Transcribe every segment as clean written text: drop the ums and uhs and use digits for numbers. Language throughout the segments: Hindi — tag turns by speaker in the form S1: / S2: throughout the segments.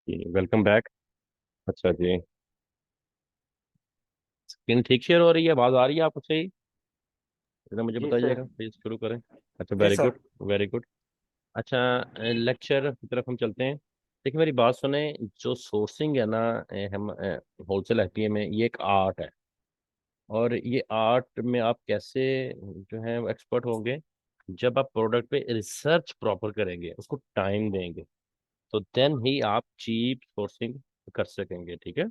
S1: जी वेलकम बैक। अच्छा जी। स्क्रीन ठीक शेयर हो रही है, आवाज़ आ रही है आपको सही? जरा मुझे
S2: जी सर।
S1: बताइएगा, प्लीज शुरू करें। अच्छा,
S2: जी
S1: very
S2: sir.
S1: Good. Very good. अच्छा, लेक्चर की तरफ हम चलते हैं। देखिए मेरी बात सुने। जो सोर्सिंग है ना, हम होलसेल एफपीए में ये एक आर्ट है। और ये आर्ट में आप कैसे जो है एक्सपर्ट होंगे, जब आप प्रोडक्ट पे रिसर्च प्रॉपर करेंगे, उसको टाइम देंगे, तो देन ही आप चीप सोर्सिंग कर सकेंगे। ठीक है।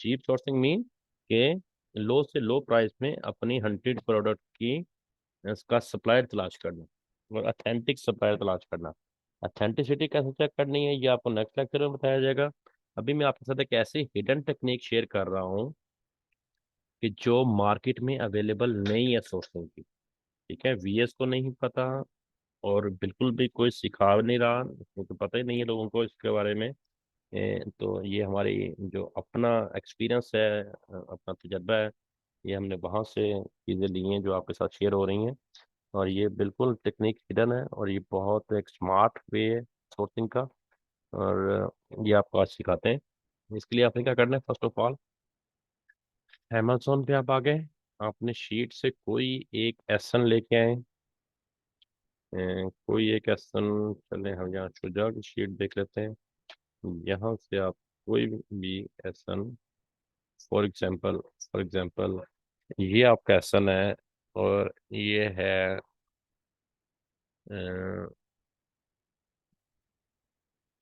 S1: चीप सोर्सिंग मीन के लो से लो प्राइस में अपनी हंटेड प्रोडक्ट की इसका सप्लायर तलाश करना और अथेंटिक सप्लायर तलाश करना। अथेंटिसिटी कैसे चेक करनी है, ये आपको नेक्स्ट लेक्चर में बताया जाएगा। अभी मैं आपके साथ एक ऐसी हिडन टेक्निक शेयर कर रहा हूँ कि जो मार्केट में अवेलेबल नहीं है सोर्सिंग की। ठीक है, वीएस को नहीं पता, और बिल्कुल भी कोई सिखा नहीं रहा, क्योंकि पता ही नहीं है लोगों को इसके बारे में। तो ये हमारी जो अपना एक्सपीरियंस है, अपना तजर्बा है, ये हमने वहाँ से चीज़ें ली हैं जो आपके साथ शेयर हो रही हैं। और ये बिल्कुल टेक्निक हिडन है, और ये बहुत एक स्मार्ट वे है सोर्सिंग का। और ये आपको आज सिखाते हैं। इसके लिए आपने क्या करना है, फर्स्ट ऑफ ऑल अमेजोन पे आप आ गए। आपने शीट से कोई एक एसन लेके आए। कोई एक एसन, चले हम यहाँ शुजा की शीट देख लेते हैं। यहाँ से आप कोई भी एसन, फॉर एग्जाम्पल ये आपका एसन है, और ये है अ,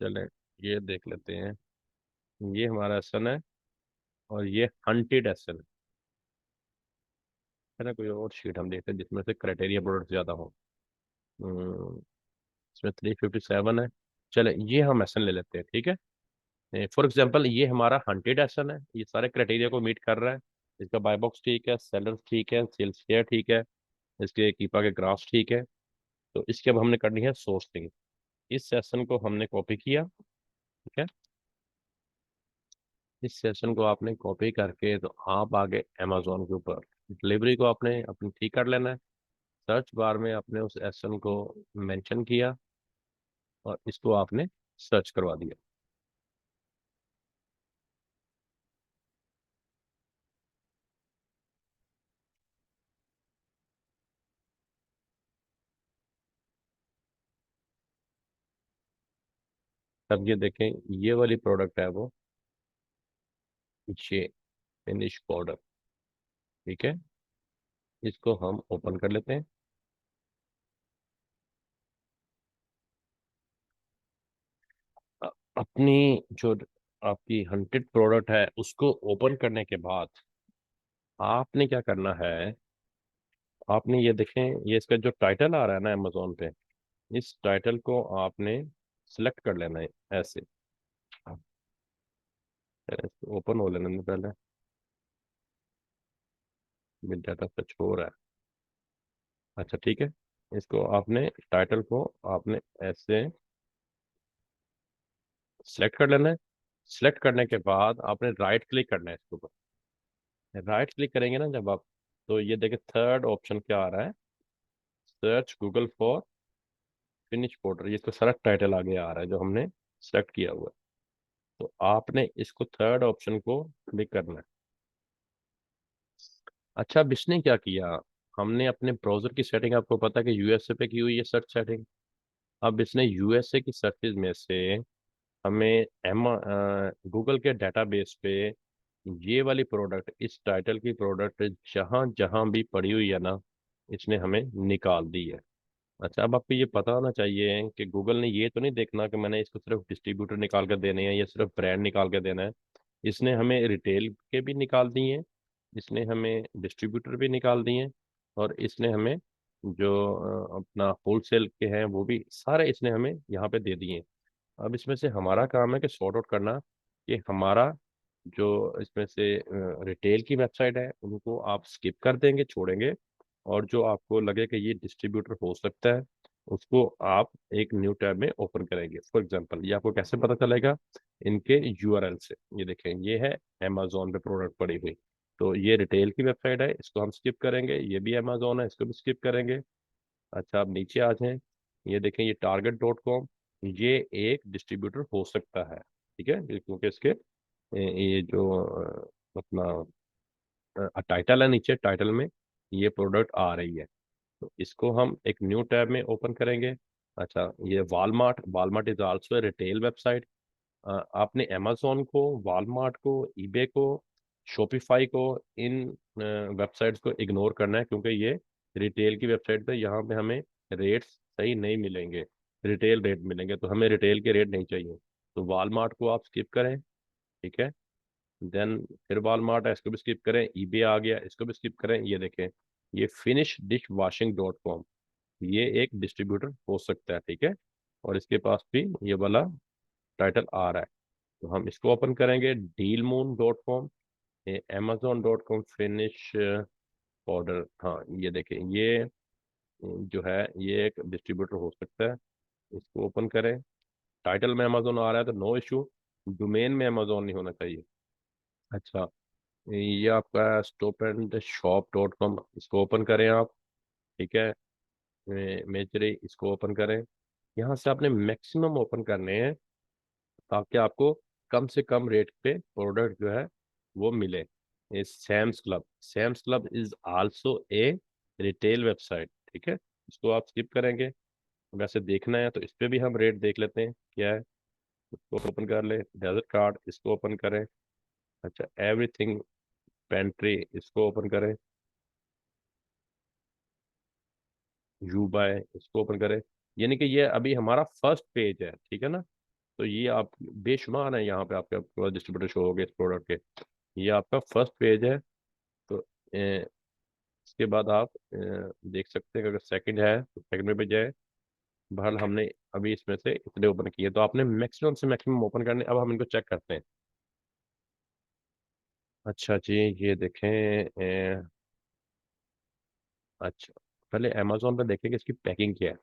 S1: चलें ये देख लेते हैं। ये हमारा एसन है, और ये हंटेड एसन है ना। कोई और शीट हम देखते हैं जिसमें से क्राइटेरिया प्रोडक्ट ज्यादा हो। अम, इसमें 357 है। चले ये हम एसन ले लेते हैं, ठीक है। फॉर एग्जाम्पल ये हमारा हंटेड एसन है, ये सारे क्राइटेरिया को मीट कर रहा है। इसका बाय बॉक्स ठीक है, सेलर ठीक है, सेल्स शेयर ठीक है, इसके कीपा के ग्राफ्स ठीक है। तो इसके अब हमने करनी है सोर्सिंग। इस सेशन को हमने कॉपी किया। ठीक है। इस सेशन को आपने कॉपी करके तो आप आगे अमेजोन के ऊपर डिलीवरी को आपने अपनी ठीक कर लेना है। सर्च बार में आपने उस एसन को मेंशन किया, और इसको आपने सर्च करवा दिया। तब ये देखें, ये वाली प्रोडक्ट है वो, ये फिनिश पाउडर। ठीक है। इसको हम ओपन कर लेते हैं। अपनी जो आपकी हंटेड प्रोडक्ट है उसको ओपन करने के बाद आपने क्या करना है, आपने ये देखें, ये इसका जो टाइटल आ रहा है ना अमेजोन पे, इस टाइटल को आपने सिलेक्ट कर लेना है ऐसे। ओपन हो लेने में पहले बिग डाटा सर्च हो रहा है। अच्छा ठीक है। इसको आपने टाइटल को आपने ऐसे सिलेक्ट कर लेना है। सिलेक्ट करने के बाद आपने राइट क्लिक करना है इसके ऊपर। राइट क्लिक करेंगे ना जब आप, तो ये देखिए थर्ड ऑप्शन क्या आ रहा है, search Google for finish powder. ये इसका सारा टाइटल आगे आ रहा है जो हमने सेलेक्ट किया हुआ है। तो आपने इसको थर्ड ऑप्शन को क्लिक करना है। अच्छा, अब इसने क्या किया, हमने अपने ब्राउजर की सेटिंग आपको पता है कि यूएसए पे की हुई है सर्च सेटिंग। अब इसने यूएसए की सर्चेज में से हमें एम गूगल के डेटाबेस पे ये वाली प्रोडक्ट, इस टाइटल की प्रोडक्ट जहां जहां भी पड़ी हुई है ना, इसने हमें निकाल दी है। अच्छा, अब आपको ये पता होना चाहिए कि गूगल ने ये तो नहीं देखना कि मैंने इसको सिर्फ डिस्ट्रीब्यूटर निकाल कर देने हैं या सिर्फ ब्रांड निकाल के देना है। इसने हमें रिटेल के भी निकाल दिए हैं, इसने हमें डिस्ट्रीब्यूटर भी निकाल दिए हैं, और इसने हमें जो अपना होलसेल के हैं वो भी सारे इसने हमें यहाँ पे दे दिए हैं। अब इसमें से हमारा काम है कि सॉर्ट आउट करना कि हमारा जो इसमें से रिटेल की वेबसाइट है उनको आप स्किप कर देंगे, छोड़ेंगे, और जो आपको लगे कि ये डिस्ट्रीब्यूटर हो सकता है उसको आप एक न्यू टैब में ओपन करेंगे। फॉर एग्जांपल ये आपको कैसे पता चलेगा, इनके यूआरएल से। ये देखें, ये है अमेजोन पे प्रोडक्ट पड़ी हुई, तो ये रिटेल की वेबसाइट है, इसको हम स्किप करेंगे। ये भी अमेजोन है, इसको भी स्किप करेंगे। अच्छा, आप नीचे आ जाएं। ये देखें, ये target.com, ये एक डिस्ट्रीब्यूटर हो सकता है। ठीक है, क्योंकि इसके ये जो अपना टाइटल है, नीचे टाइटल में ये प्रोडक्ट आ रही है। तो इसको हम एक न्यू टैब में ओपन करेंगे। अच्छा, ये Walmart, Walmart is also a retail website. आपने अमेजोन को, वालमार्ट को, ईबे को, शॉपिफाई को, इन वेबसाइट्स को इग्नोर करना है, क्योंकि ये रिटेल की वेबसाइट है। यहाँ पे हमें रेट्स सही नहीं मिलेंगे, रिटेल रेट मिलेंगे, तो हमें रिटेल के रेट नहीं चाहिए। तो वालमार्ट को आप स्किप करें, ठीक है। देन फिर वॉलमार्ट है, इसको भी स्किप करें। ईबे आ गया, इसको भी स्किप करें। ये देखें, ये finish dish washing dot com, ये एक डिस्ट्रीब्यूटर हो सकता है, ठीक है। और इसके पास भी ये वाला टाइटल आ रहा है। तो हम इसको ओपन करेंगे। Deal moon dot com, Amazon dot com finish powder, हाँ ये देखें, ये जो है ये एक डिस्ट्रीब्यूटर हो सकता है। इसको ओपन करें। टाइटल में अमेजोन आ रहा है तो नो इशू, डोमेन में अमेजोन नहीं होना चाहिए। अच्छा, ये आपका stop and shop dot com, इसको ओपन करें आप, ठीक है। मेजरी, इसको ओपन करें। यहाँ से आपने मैक्सिमम ओपन करने हैं, ताकि आपको कम से कम रेट पे प्रोडक्ट जो है वो मिले। Sam's club, Sam's club is also a retail website, ठीक है। इसको आप स्किप करेंगे। वैसे देखना है तो इस पे भी हम रेट देख लेते हैं क्या है। इसको ओपन कर ले। डेजर्ट कार्ड, इसको ओपन करें। अच्छा, एवरीथिंग पेंट्री, इसको ओपन करें। यू बाय, इसको ओपन करें। यानी कि ये अभी हमारा फर्स्ट पेज है, ठीक है ना। तो ये आप बेशुमार है, यहाँ पे आपके डिस्ट्रीब्यूटर शो हो गए इस प्रोडक्ट के। ये आपका फर्स्ट पेज है। तो इसके बाद आप देख सकते हैं कि अगर सेकंड है तो सेकंड में भी जाए। बहरहाल हमने अभी इसमें से इतने ओपन किए, तो आपने मैक्सिमम से मैक्सिमम ओपन करने। अब हम इनको चेक करते हैं। अच्छा जी, ये देखें। अच्छा, पहले अमेजोन पे देखें कि इसकी पैकिंग क्या है।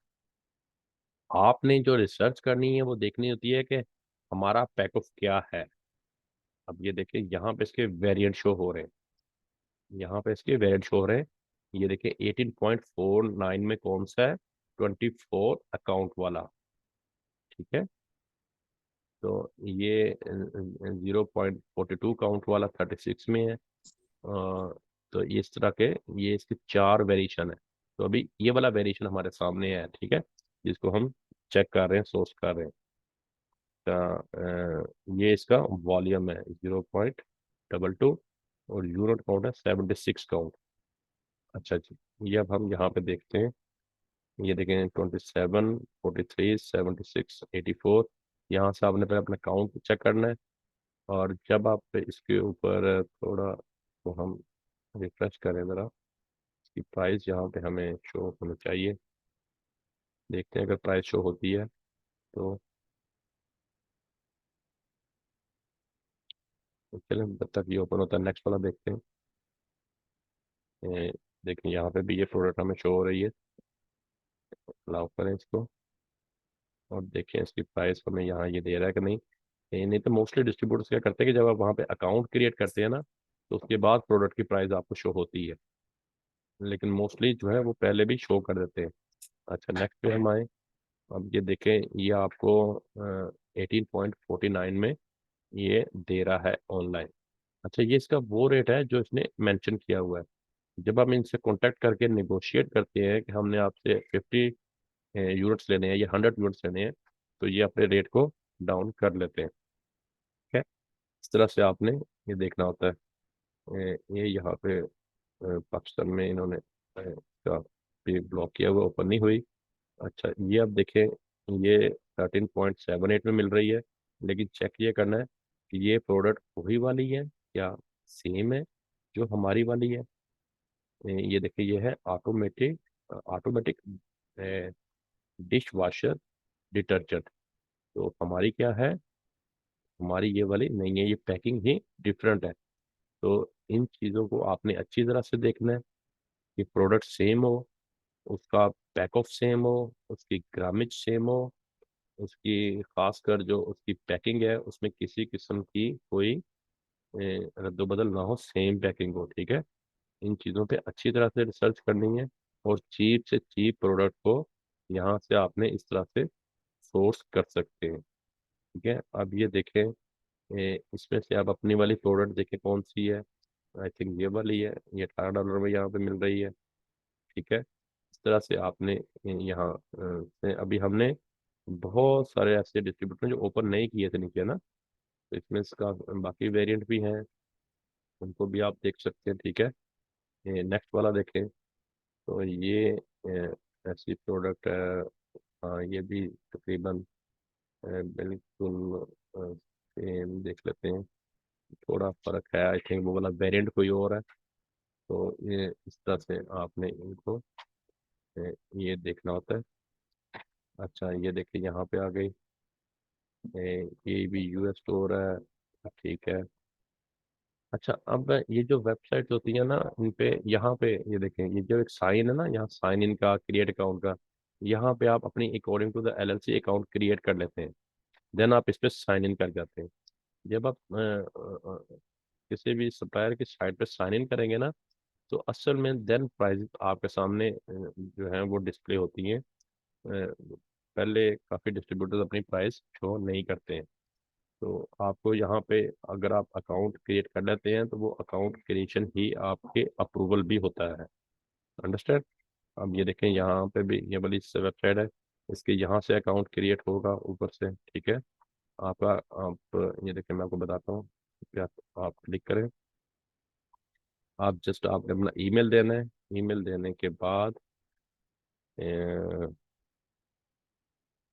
S1: आपने जो रिसर्च करनी है वो देखनी होती है कि हमारा पैक ऑफ क्या है। अब ये देखिए, यहाँ पे इसके वेरिएंट शो हो रहे हैं। यहाँ पे इसके वेरिएंट शो हो रहे हैं। ये देखिए 18.49 में कौन सा है, 24 अकाउंट वाला, ठीक है। तो ये 0.42 काउंट वाला 36 में है। तो इस तरह के ये इसके चार वेरिएशन है। तो अभी ये वाला वेरिएशन हमारे सामने है, ठीक है, जिसको हम चेक कर रहे हैं, सोर्स कर रहे हैं। ये इसका वॉल्यूम है 0.22, और यूनिट काउंट है 76 काउंट। अच्छा जी, ये अब हम यहाँ पे देखते हैं। ये देखें 27, 43, 76, 84। यहाँ से आपने पहले अपना काउंट चेक करना है। और जब आप इसके ऊपर थोड़ा, तो हम रिफ्रेश करें ज़रा, इसकी प्राइस यहाँ पे हमें शो होनी चाहिए। देखते हैं अगर प्राइस शो होती है तो। चलें, जब तक ये ओपन होता है नेक्स्ट वाला देखते हैं। देखिए यहाँ पे भी ये प्रोडक्ट हमें शो हो रही है। अलाउ करें इसको, और देखें इसकी प्राइस हमें यहाँ ये दे रहा है कि नहीं। नहीं तो मोस्टली डिस्ट्रीब्यूटर्स क्या करते हैं कि जब आप वहाँ पे अकाउंट क्रिएट करते हैं ना, तो उसके बाद प्रोडक्ट की प्राइस आपको शो होती है। लेकिन मोस्टली जो है वो पहले भी शो कर देते हैं। अच्छा, नेक्स्ट पे हम आए। अब ये देखें, ये आपको 18.49 में ये दे रहा है ऑनलाइन। अच्छा, ये इसका वो रेट है जो इसने मेंशन किया हुआ है। जब हम इनसे कांटेक्ट करके नेगोशिएट करते हैं कि हमने आपसे 50 यूनिट्स लेने हैं या 100 यूनिट्स लेने हैं, तो ये अपने रेट को डाउन कर लेते हैं, ठीक है। इस तरह से आपने ये देखना होता है। ये यहाँ पे पाकिस्तान में इन्होंने इसका भी ब्लॉक किया हुआ, ओपन नहीं हुई। अच्छा, ये अब देखें, ये 13.78 में मिल रही है। लेकिन चेक ये करना है कि ये प्रोडक्ट वही वाली है क्या, सेम है जो हमारी वाली है। ये देखिए, ये है automatic, automatic dish washer detergent. तो हमारी क्या है, हमारी ये वाली नहीं है, ये पैकिंग ही डिफरेंट है। तो इन चीज़ों को आपने अच्छी तरह से देखना है कि प्रोडक्ट सेम हो, उसका पैक ऑफ सेम हो, उसकी ग्रामेज सेम हो, उसकी खासकर जो उसकी पैकिंग है उसमें किसी किस्म की कोई रद्दोबदल ना हो, सेम पैकिंग हो, ठीक है। इन चीज़ों पे अच्छी तरह से रिसर्च करनी है। और चीप से चीप प्रोडक्ट को यहाँ से आपने इस तरह से सोर्स कर सकते हैं, ठीक है। अब ये देखें, इसमें से आप अपनी वाली प्रोडक्ट देखें कौन सी है। आई थिंक ये वाली है, ये $18 में यहाँ पे मिल रही है। ठीक है, इस तरह से आपने यहाँ से अभी हमने बहुत सारे ऐसे डिस्ट्रीब्यूटर जो ओपन नहीं किए थे नीचे ना, तो इसमें इसका बाकी वेरिएंट भी हैं, उनको भी आप देख सकते हैं। ठीक है, नेक्स्ट वाला देखें तो ये ऐसी प्रोडक्ट है। हाँ, ये भी तकरीबन बिल्कुल सेम देख लेते हैं। थोड़ा फर्क है, आई थिंक वो वाला वेरिएंट कोई और है। तो ये इस तरह से आपने इनको ये देखना होता है। अच्छा, ये देखिए यहाँ पे आ गई, ये भी यूएस स्टोर है। ठीक है। अच्छा, अब ये जो वेबसाइट होती है ना, इन पे यहाँ पे ये देखें, ये जो एक साइन है ना, यहाँ साइन इन का, क्रिएट अकाउंट का, यहाँ पे आप अपनी according to the LLC account create कर लेते हैं। देन आप इस पे साइन इन कर जाते हैं। जब आप किसी भी सप्लायर की साइट पे साइन इन करेंगे ना, तो असल में देन प्राइस आपके सामने जो है वो डिस्प्ले होती हैं। पहले काफ़ी डिस्ट्रीब्यूटर्स अपनी प्राइस शो नहीं करते हैं। तो आपको यहाँ पे अगर आप अकाउंट क्रिएट कर लेते हैं तो वो अकाउंट क्रिएशन ही आपके अप्रूवल भी होता है। अंडरस्टैंड? अब ये देखें, यहाँ पे भी ये वाली वेबसाइट है, इसके यहाँ से अकाउंट क्रिएट होगा ऊपर से। ठीक है, आपका आप ये देखें, मैं आपको बताता हूँ क्या। आप क्लिक करें, आप जस्ट आपने अपना ईमेल देना है। ईमेल देने के बाद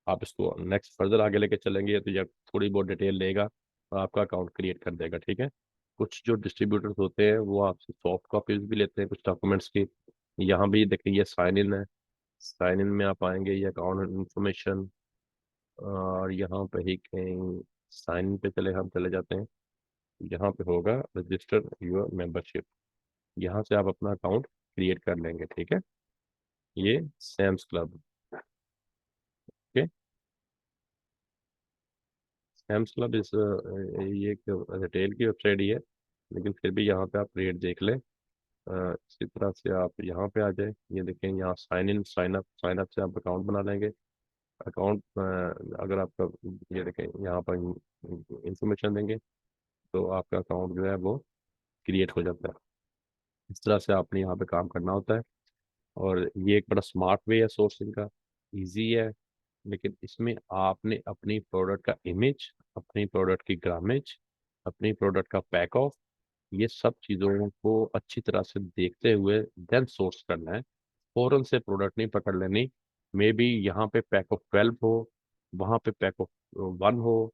S1: आप इसको नेक्स्ट फर्दर आगे लेके चलेंगे तो ये थोड़ी बहुत डिटेल लेगा और आपका अकाउंट क्रिएट कर देगा। ठीक है, कुछ जो डिस्ट्रीब्यूटर्स होते हैं वो आपसे सॉफ्ट कॉपीज भी लेते हैं कुछ डॉक्यूमेंट्स की। यहाँ भी देखिए, ये साइन इन है। साइन इन में आप आएंगे, ये अकाउंट इन्फॉर्मेशन, और यहाँ पे ही कहीं साइन इन पे हम चले जाते हैं। यहाँ पे होगा रजिस्टर योर मेंबरशिप, यहाँ से आप अपना अकाउंट क्रिएट कर लेंगे। ठीक है, ये Sam's club. Okay, Sam's club इस ये एक रिटेल की वेबसाइट ही है, लेकिन फिर भी यहाँ पे आप रेट देख लें। इसी तरह से आप यहाँ पे आ जाए, ये देखें यहाँ साइन इन साइन अप से आप अकाउंट बना लेंगे। अकाउंट अगर आपका, ये देखें यहाँ पर इंफॉर्मेशन देंगे तो आपका अकाउंट जो है वो क्रिएट हो जाता है। इस तरह से आपने यहाँ पे काम करना होता है। और ये एक बड़ा स्मार्ट वे है सोर्सिंग का, इजी है। लेकिन इसमें आपने अपनी प्रोडक्ट का इमेज, अपनी प्रोडक्ट की ग्रामेज, अपनी प्रोडक्ट का पैक ऑफ, ये सब चीज़ों को अच्छी तरह से देखते हुए देन सोर्स करना है। फौरन से प्रोडक्ट नहीं पकड़ लेनी। मे बी यहाँ पे पैक ऑफ 12 हो, वहाँ पे पैक ऑफ 1 हो,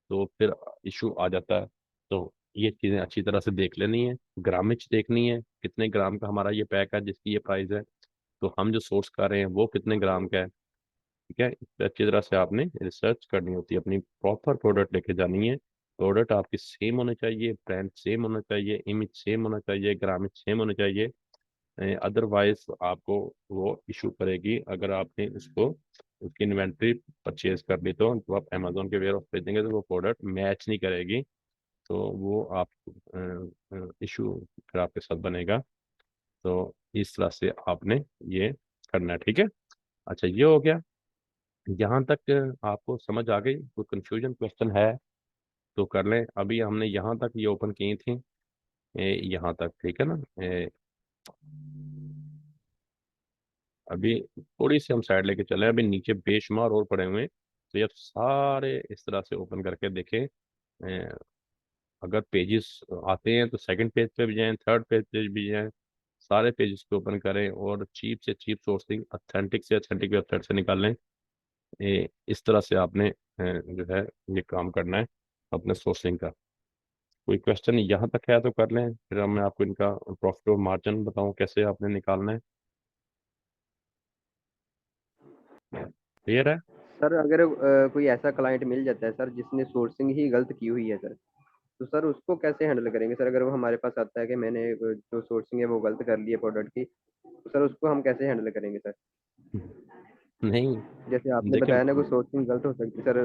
S1: तो फिर इशू आ जाता है। तो ये चीज़ें अच्छी तरह से देख लेनी है, ग्रामेज देखनी है, कितने ग्राम का हमारा ये पैक है जिसकी ये प्राइस है, तो हम जो सोर्स कर रहे हैं वो कितने ग्राम का है। ठीक है, इस पे अच्छी तरह से आपने रिसर्च करनी होती है, अपनी प्रॉपर प्रोडक्ट लेके जानी है। प्रोडक्ट आपकी सेम होने चाहिए, ब्रांड सेम होना चाहिए, इमेज सेम होना चाहिए, ग्रामेज सेम होना चाहिए। अदरवाइज आपको वो इशू करेगी। अगर आपने उसको उसकी इन्वेंट्री परचेज कर ली तो आप अमेजोन के वेयर ऑफ भेजेंगे तो वो प्रोडक्ट मैच नहीं करेगी, तो वो आप इशू फिर आपके साथ बनेगा। तो इस तरह से आपने ये करना है। ठीक है, अच्छा ये हो गया। यहाँ तक आपको समझ आ गई? कोई कंफ्यूजन क्वेश्चन है तो कर लें। अभी हमने यहाँ तक ये ओपन की थी, यहाँ तक। ठीक है ना? अभी थोड़ी सी हम साइड लेके चले, अभी नीचे बेशुमार और पड़े हुए हैं। तो ये आप सारे इस तरह से ओपन करके देखें। अगर पेजेस आते हैं तो सेकंड पेज पे भी जाएं, थर्ड पेज पे भी जाएं, सारे पेजेस पे ओपन करें और चीप से चीप सोर्सिंग, अथेंटिक से अथेंटिक वेबसाइट से निकाल लें। इस तरह से आपने जो है ये काम करना है अपने सोर्सिंग का। कोई क्वेश्चन यहाँ तक है तो कर लें, फिर मैं आपको इनका प्रॉफिट और मार्जिन बताऊँ कैसे आपने निकालना है। क्लियर है?
S2: सर अगर कोई ऐसा क्लाइंट मिल जाता है सर जिसने सोर्सिंग ही गलत की हुई है सर, तो सर उसको कैसे हैंडल करेंगे सर? अगर वो हमारे पास आता है कि मैंने जो सोर्सिंग है वो गलत कर ली है प्रोडक्ट की, तो सर उसको हम कैसे हैंडल करेंगे सर?
S1: नहीं,
S2: जैसे आपने
S1: देखें,
S2: बताया ना कोई सोर्सिंग गलत हो सकती है सर,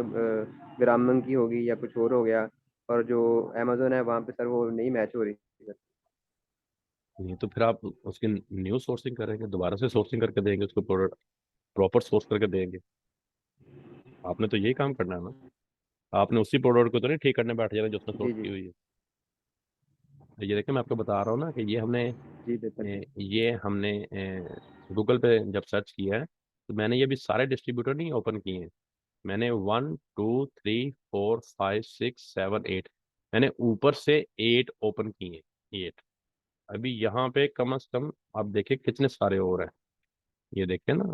S2: ग्रामर की होगी या कुछ और हो गया, और जो अमेजोन है वहाँ पे सर वो नहीं मैच हो रही सर।
S1: नहीं तो फिर आप उसकी न्यू सोर्सिंग करेंगे, दोबारा से सोर्सिंग करके देंगे उसको, प्रोडक्ट प्रॉपर सोर्स करके देंगे। आपने तो यही काम करना है ना। आपने उसी प्रोडक्ट को तो नहीं ठीक करने बैठ जाना जो उसने
S2: जी,
S1: सोर्स
S2: जी।
S1: की हुई है। तो ये देखिए मैं आपको बता रहा हूँ ना कि
S2: जी, बेहतर सर।
S1: ये हमने गूगल पे जब सर्च किया है तो मैंने ये भी सारे डिस्ट्रीब्यूटर नहीं ओपन किए हैं। मैंने 1 2 3 4 5 6 7 8, मैंने ऊपर से 8 ओपन किए हैं, 8। अभी यहाँ पे कम से कम आप देखिए कितने सारे और हैं। ये देखिए ना,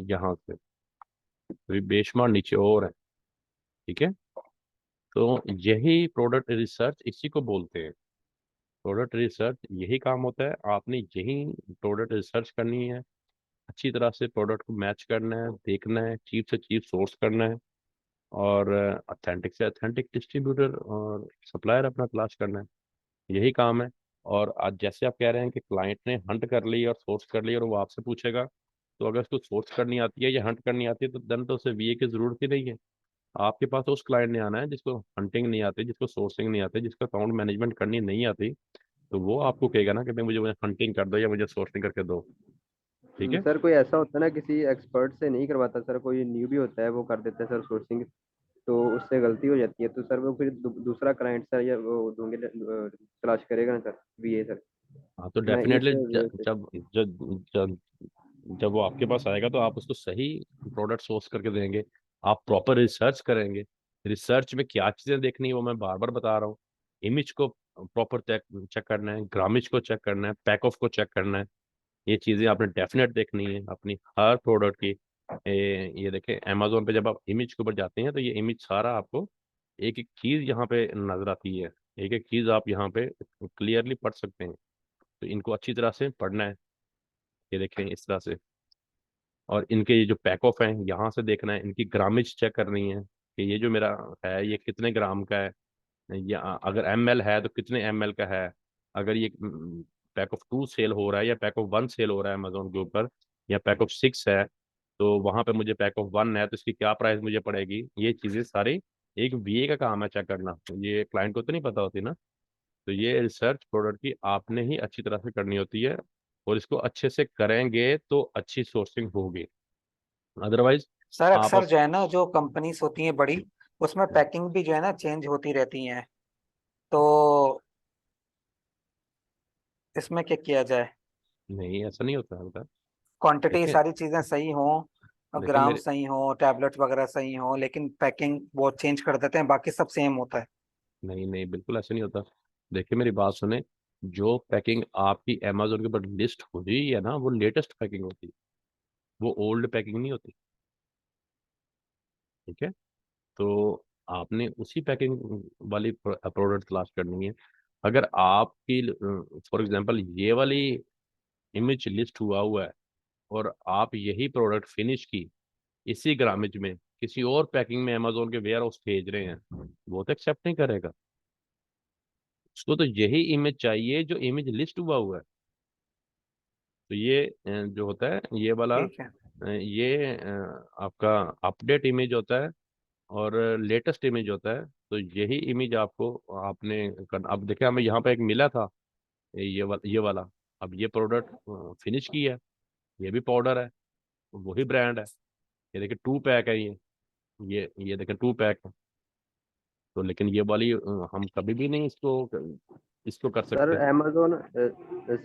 S1: यहाँ से अभी बेशुमार नीचे और है। ठीक है। तो यही प्रोडक्ट रिसर्च इसी को बोलते हैं। प्रोडक्ट रिसर्च यही काम होता है, आपने यही प्रोडक्ट रिसर्च करनी है, अच्छी तरह से प्रोडक्ट को मैच करना है, देखना है, चीप से चीप सोर्स करना है, और अथेंटिक से अथेंटिक डिस्ट्रीब्यूटर और सप्लायर अपना तलाश करना है। यही काम है। और आज जैसे आप कह रहे हैं कि क्लाइंट ने हंट कर ली और सोर्स कर ली और वो आपसे पूछेगा, तो अगर उसको सोर्स करनी आती है या हंट करनी आती है तो देन तो उसे वीए की जरूरत ही नहीं है। आपके पास तो उस क्लाइंट ने आना है जिसको हंटिंग नहीं आती, जिसको सोर्सिंग नहीं आती, जिसको अकाउंट मैनेजमेंट करनी नहीं आती। तो वो आपको कहेगा ना कि भाई मुझे मुझे हंटिंग कर दो या मुझे सोर्सिंग करके दो। ठीक है।
S2: सर कोई ऐसा होता है ना, किसी एक्सपर्ट से नहीं करवाता सर, कोई न्यू भी होता है वो कर देता है सर सोर्सिंग, तो उससे गलती हो जाती है, तो सर वो फिर दूसरा क्लाइंट सर या वो ढूंढे तलाश करेगा ना सर, वीए सर।
S1: हाँ तो
S2: मैं इस
S1: डेफिनेटली
S2: वजह से।
S1: जब जब जब जब वो आपके पास आएगा तो आप उसको सही प्रोडक्ट सोर्स करके देंगे। आप प्रॉपर रिसर्च करेंगे। रिसर्च में क्या चीजें देखनी है वो मैं बार बार बता रहा हूँ। इमेज को प्रॉपर चेक चेक करना है, ग्रामेज को चेक करना है, पैक ऑफ को चेक करना है। ये चीजें आपने डेफिनेट देखनी है अपनी हर प्रोडक्ट की। ये देखें अमेजोन पे जब आप इमेज के ऊपर जाते हैं तो ये इमेज सारा आपको एक एक चीज यहाँ पे नजर आती है। एक एक चीज आप यहाँ पे क्लियरली पढ़ सकते हैं। तो इनको अच्छी तरह से पढ़ना है। ये देखें इस तरह से। और इनके ये जो पैक ऑफ हैं यहाँ से देखना है, इनकी ग्रामेज चेक करनी है कि ये जो मेरा है ये कितने ग्राम का है, या अगर एमएल है तो कितने एमएल का है। अगर ये पैक ऑफ 2 सेल हो रहा है या पैक ऑफ 1 सेल हो रहा है अमेजोन के ऊपर, या पैक ऑफ 6 है, तो वहां पे मुझे पैक ऑफ 1 है तो इसकी क्या प्राइस मुझे पड़ेगी। ये चीजें सारी एक वीए का काम है चेक करना, तो ये क्लाइंट को तो नहीं पता होती ना। तो ये रिसर्च प्रोडक्ट की आपने ही अच्छी तरह से करनी होती है, और इसको अच्छे से करेंगे तो अच्छी सोर्सिंग होगी। अदरवाइज
S3: सर
S1: आप
S3: अक्सर जो है ना, जो कंपनीज होती हैं बड़ी, उसमें पैकिंग भी जो है ना चेंज होती रहती हैं। तो इसमें क्या किया जाए?
S1: नहीं ऐसा नहीं होता है।
S3: क्वांटिटी
S1: देखिए
S3: सारी चीजें सही हों,
S1: देखिए
S3: ग्राम
S1: मेरे
S3: सही हो, टैबलेट वगैरह सही हो, लेकिन पैकिंग वो चेंज कर देते हैं, बाकी सब सेम होता है।
S1: नहीं नहीं बिल्कुल ऐसा नहीं होता। देखिए मेरी बात सुने, जो पैकिंग आपकी अमेजोन के ऊपर लिस्ट हो रही है ना वो लेटेस्ट पैकिंग होती है, वो ओल्ड पैकिंग नहीं होती। ठीक है। तो आपने उसी पैकिंग वाली प्रोडक्ट तलाश करनी है। अगर आपकी फॉर एग्जांपल ये वाली इमेज लिस्ट हुआ है और आप यही प्रोडक्ट फिनिश की इसी ग्रामेज में किसी और पैकिंग में अमेजोन के वेयर हाउस भेज रहे हैं, वो तो एक्सेप्ट नहीं करेगा। उसको तो यही इमेज चाहिए जो इमेज लिस्ट हुआ है। तो ये जो होता है ये वाला,
S3: ठीक है।
S1: ये आपका अपडेट इमेज होता है और लेटेस्ट इमेज होता है। तो यही इमेज आपको आपने करना। अब देखिए हमें यहाँ पे एक मिला था, ये वाला। अब ये प्रोडक्ट फिनिश की है, ये भी पाउडर है, वही ब्रांड है। ये देखिए 2 पैक है ये देखिए 2 पैक है। तो लेकिन ये वाली हम कभी भी नहीं इसको इसको कर
S2: सर
S1: सकते।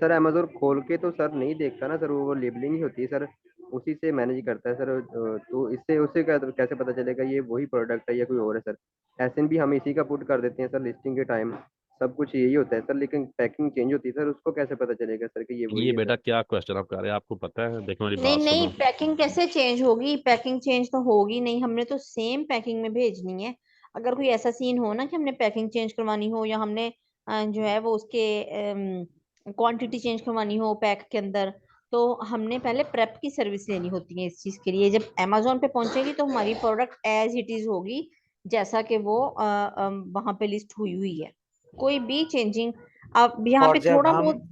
S2: अमेजोन खोल के तो सर नहीं देखता ना सर, वो लेबलिंग ही होती है सर, उसी से मैनेज करता है सर। तो इससे उससे कैसे पता चलेगा ये वही प्रोडक्ट है या कोई और है सर? एसएन भी हम इसी का पुट कर देते हैं सर लिस्टिंग के टाइम, सब कुछ यही होता है सर, लेकिन पैकिंग चेंज होती है सर, उसको कैसे पता चलेगा सर कि ये वही
S1: ये
S2: है
S1: बेटा
S2: सर?
S1: क्या क्वेश्चन आप कर रहे हैं, आपको पता है, देखो मेरी
S4: नहीं
S1: बात
S4: नहीं,
S1: सुनो।
S4: पैकिंग कैसे चेंज होगी? पैकिंग चेंज तो होगी नहीं, हमने तो सेम पैकिंग में भेजनी है। अगर कोई ऐसा सीन हो ना कि हमने पैकिंग चेंज करवानी हो, या हमने जो है वो उसके क्वांटिटी चेंज करवानी हो पैक के अंदर, तो हमने पहले प्रेप की सर्विस लेनी होती है इस चीज के लिए। जब अमेजोन पे पहुंचेगी तो हमारी प्रोडक्ट एज इट इज होगी, जैसा कि वो वहां पे लिस्ट हुई हुई है। कोई भी चेंजिंग, अब यहाँ
S3: और
S4: पे
S3: जब
S4: थोड़ा
S3: हम
S4: बहुत।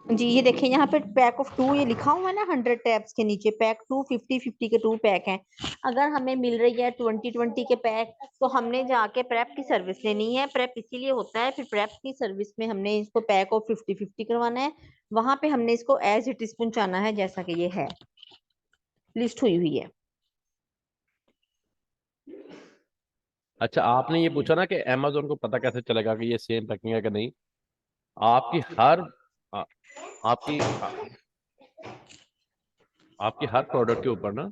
S4: जी ये देखें, यहाँ पे पैक ऑफ 2 ये लिखा हुआ है ना, 100 टैब्स के नीचे पैक 2, 50 50 के 2 पैक हैं। अगर हमें मिल रही है 20 20 के पैक, तो हमने जाके प्रेप की सर्विस लेनी है। प्रेप इसीलिए होता है, फिर प्रेप की सर्विस में हमने इसको पैक ऑफ 50 50 करवाना है। वहां पे हमने इसको एज इट इज पहुंचाना है, जैसा कि ये है लिस्ट हुई हुई है।
S1: अच्छा, आपने ये पूछा ना कि अमेजोन को पता कैसे चलेगा कि ये सेम पैकिंग है कि नहीं। आपकी हर आ, आपकी आपकी हर प्रोडक्ट के ऊपर ना,